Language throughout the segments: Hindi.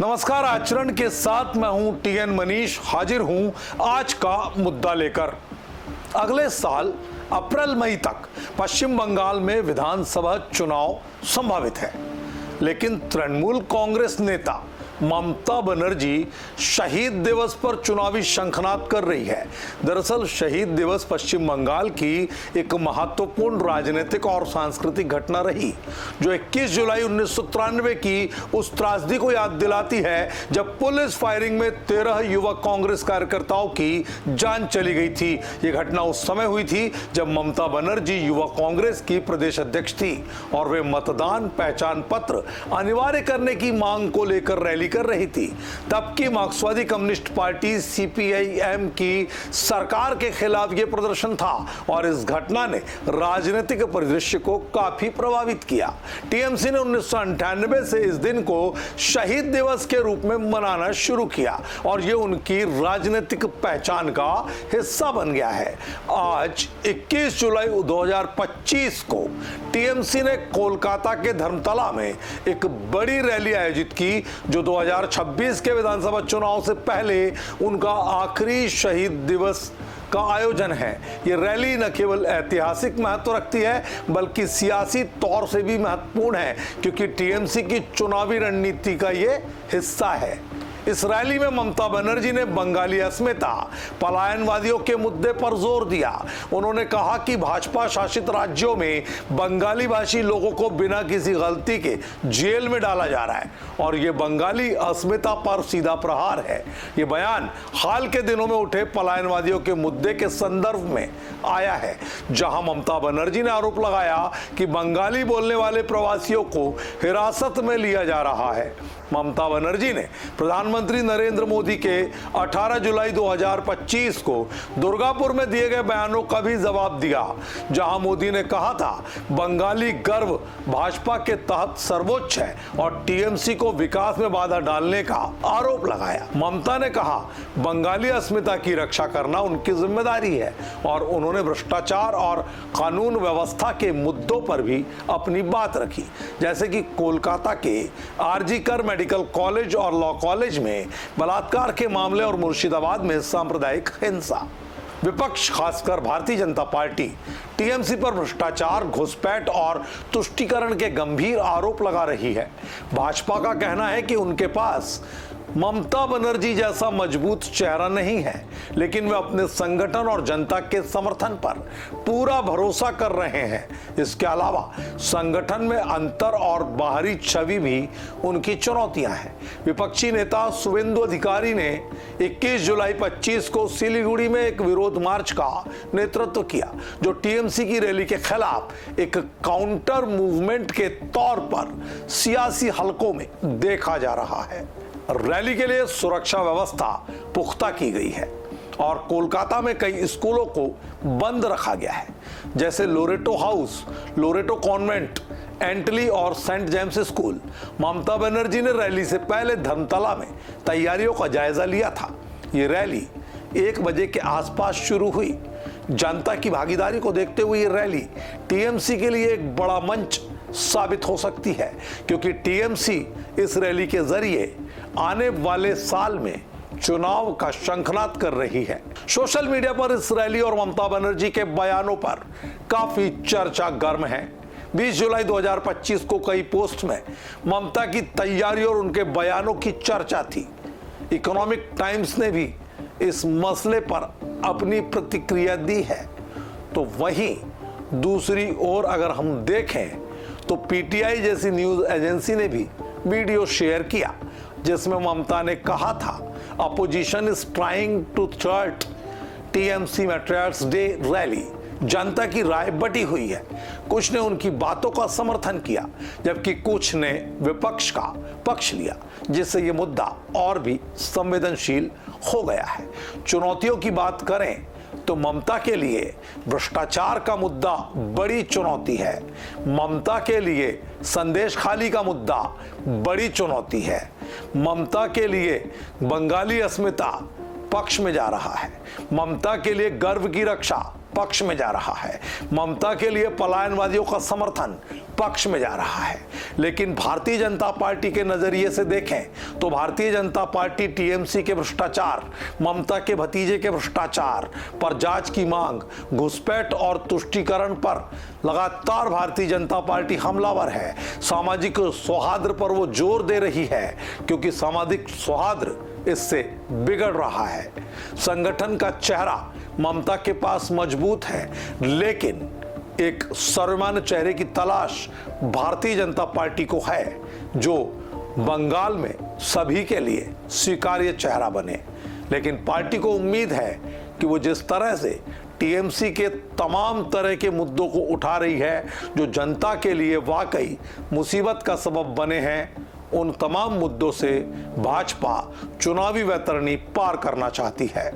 नमस्कार, आचरण के साथ मैं हूं टीएन मनीष, हाजिर हूं आज का मुद्दा लेकर। अगले साल अप्रैल मई तक पश्चिम बंगाल में विधानसभा चुनाव संभावित है, लेकिन तृणमूल कांग्रेस नेता ममता बनर्जी शहीद दिवस पर चुनावी शंखनाद कर रही है। दरअसल शहीद दिवस पश्चिम बंगाल की एक महत्वपूर्ण राजनीतिक और सांस्कृतिक घटना रही, जो 21 जुलाई 1993 की उस त्रासदी को याद दिलाती है जब पुलिस फायरिंग में 13 युवक कांग्रेस कार्यकर्ताओं की जान चली गई थी। ये घटना उस समय हुई थी जब ममता बनर्जी युवा कांग्रेस की प्रदेश अध्यक्ष थी और वे मतदान पहचान पत्र अनिवार्य करने की मांग को लेकर रैली कर रही थी। तब की मार्क्सवादी कम्युनिस्ट पार्टी सीपीआईएम की सरकार के खिलाफ यह प्रदर्शन था और इस घटना ने राजनीतिक परिदृश्य को काफी प्रभावित किया। टीएमसी ने 1998 से इस दिन को शहीद दिवस के रूप में मनाना शुरू किया और यह उनकी राजनीतिक पहचान का हिस्सा बन गया है। आज 21 जुलाई 2025 को टीएमसी ने कोलकाता के धर्मतला में एक बड़ी रैली आयोजित की, जो 2026 के विधानसभा चुनाव से पहले उनका आखिरी शहीद दिवस का आयोजन है। ये रैली न केवल ऐतिहासिक महत्व रखती है बल्कि सियासी तौर से भी महत्वपूर्ण है, क्योंकि टीएमसी की चुनावी रणनीति का ये हिस्सा है। इस रैली में ममता बनर्जी ने बंगाली अस्मिता, पलायनवादियों के मुद्दे पर जोर दिया। उन्होंने कहा कि भाजपा शासित राज्यों में बंगाली भाषी लोगों को बिना किसी गलती के जेल में डाला जा रहा है और ये बंगाली अस्मिता पर सीधा प्रहार है। ये बयान हाल के दिनों में उठे पलायनवादियों के मुद्दे के संदर्भ में आया है, जहां ममता बनर्जी ने आरोप लगाया कि बंगाली बोलने वाले प्रवासियों को हिरासत में लिया जा रहा है। ममता बनर्जी ने प्रधानमंत्री नरेंद्र मोदी के 18 जुलाई 2025 को दुर्गापुर में दिए गए बयानों का भी जवाब दिया, जहां मोदी ने कहा था बंगाली गर्व भाजपा के तहत सर्वोच्च है और टीएमसी को विकास में बाधा डालने का आरोप लगाया। ममता ने कहा बंगाली अस्मिता की रक्षा करना उनकी जिम्मेदारी है और उन्होंने भ्रष्टाचार और कानून व्यवस्था के मुद्दों पर भी अपनी बात रखी, जैसे कि कोलकाता के आरजी कर मेडिकल कॉलेज और लॉ कॉलेज में बलात्कार के मामले और मुर्शिदाबाद में सांप्रदायिक हिंसा। विपक्ष, खासकर भारतीय जनता पार्टी, टीएमसी पर भ्रष्टाचार, घुसपैठ और तुष्टीकरण के गंभीर आरोप लगा रही है। भाजपा का कहना है कि उनके पास ममता बनर्जी जैसा मजबूत चेहरा नहीं है, लेकिन वे अपने संगठन और जनता के समर्थन पर पूरा भरोसा कर रहे हैं। इसके अलावा संगठन में अंतर और बाहरी छवि भी उनकी चुनौतियां हैं। विपक्षी नेता शुवेंदु अधिकारी ने 21 जुलाई 25 को सिलीगुड़ी में एक विरोध मार्च का नेतृत्व किया, जो टीएमसी की रैली के खिलाफ एक काउंटर मूवमेंट के तौर पर सियासी हलकों में देखा जा रहा है। रैली के लिए सुरक्षा व्यवस्था पुख्ता की गई है और कोलकाता में कई स्कूलों को बंद रखा गया है, जैसे लोरेटो हाउस, लोरेटो कॉन्वेंट, एंटली और Saint James school. Mamata Banerjee ने रैली से पहले धर्मतला में तैयारियों का जायजा लिया था। ये रैली 1 बजे के आसपास शुरू हुई। जनता की भागीदारी को देखते हुए ये रैली टीएमसी के लिए एक बड़ा मंच साबित हो सकती है, क्योंकि टीएमसी इस रैली के जरिए आने वाले साल में चुनाव का शंखनाद कर रही है। सोशल मीडिया पर इस रैली और ममता बनर्जी के बयानों पर काफी चर्चा गर्म है। 20 जुलाई 2025 को कई पोस्ट में ममता की तैयारी और उनके बयानों की चर्चा थी। इकोनॉमिक टाइम्स ने भी इस मसले पर अपनी प्रतिक्रिया दी है। तो वहीं दूसरी ओर अगर हम देखें तो पीटीआई जैसी न्यूज एजेंसी ने भी वीडियो शेयर किया, जिसमें ममता ने कहा था opposition is trying to thwart TMC martyrs day rally. जनता की राय बटी हुई है। कुछ ने उनकी बातों का समर्थन किया, जबकि कुछ ने विपक्ष का पक्ष लिया, जिससे ये मुद्दा और भी संवेदनशील हो गया है। चुनौतियों की बात करें तो ममता के लिए भ्रष्टाचार का मुद्दा बड़ी चुनौती है। ममता के लिए संदेश खाली का मुद्दा बड़ी चुनौती है। ममता के लिए बंगाली अस्मिता पक्ष में जा रहा है। ममता के लिए गर्व की रक्षा पक्ष में जा रहा है। ममता के लिए पलायनवादियों का समर्थन पक्ष में जा रहा है। लेकिन भारतीय जनता पार्टी के नजरिए से देखें तो भारतीय जनता पार्टी टीएमसी के भ्रष्टाचार, ममता के भतीजे के भ्रष्टाचार पर जांच की मांग, घुसपैठ और तुष्टीकरण पर लगातार भारतीय जनता पार्टी हमलावर है। सामाजिक सौहार्द पर वो जोर दे रही है क्योंकि सामाजिक सौहार्द इससे बिगड़ रहा है। संगठन का चेहरा ममता के पास मजबूत है, लेकिन एक सर्वमान्य चेहरे की तलाश भारतीय जनता पार्टी को है जो बंगाल में सभी के लिए स्वीकार्य चेहरा बने। लेकिन पार्टी को उम्मीद है कि वो जिस तरह से टीएमसी के तमाम तरह के मुद्दों को उठा रही है जो जनता के लिए वाकई मुसीबत का सबब बने हैं, उन तमाम मुद्दों से भाजपा चुनावी वैतरणी पार करना चाहती है।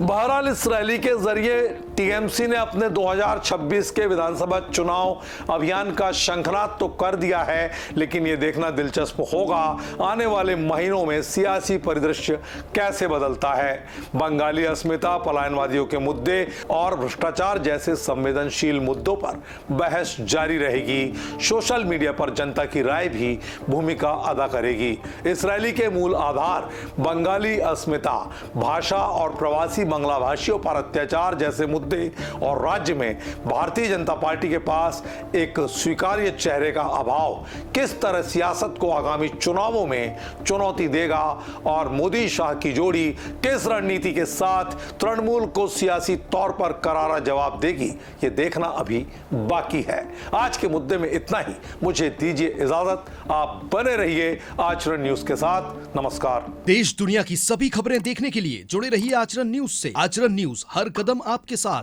बहरहाल इस रैली के जरिए टीएमसी ने अपने 2026 के विधानसभा चुनाव अभियान का शंखनाद तो कर दिया है, लेकिन यह देखना दिलचस्प होगा आने वाले महीनों में सियासी परिदृश्य कैसे बदलता है। बंगाली अस्मिता, पलायनवादियों के मुद्दे और भ्रष्टाचार जैसे संवेदनशील मुद्दों पर बहस जारी रहेगी। सोशल मीडिया पर जनता की राय भी भूमिका अदा करेगी। इस रैली के मूल आधार बंगाली अस्मिता, भाषा और प्रवासी बांग्ला भाषियों पर अत्याचार जैसे मुद्दे और राज्य में भारतीय जनता पार्टी के पास एक स्वीकार्य चेहरे का अभाव किस तरह सियासत को आगामी चुनावों में चुनौती देगा और मोदी शाह की जोड़ी किस रणनीति के साथ तृणमूल को सियासी तौर पर करारा जवाब देगी, ये देखना अभी बाकी है। आज के मुद्दे में इतना ही। मुझे दीजिए इजाजत। आप बने रहिए आचरण न्यूज के साथ। नमस्कार। देश दुनिया की सभी खबरें देखने के लिए जुड़े रहिए आचरण न्यूज से। आचरण न्यूज, हर कदम आपके साथ।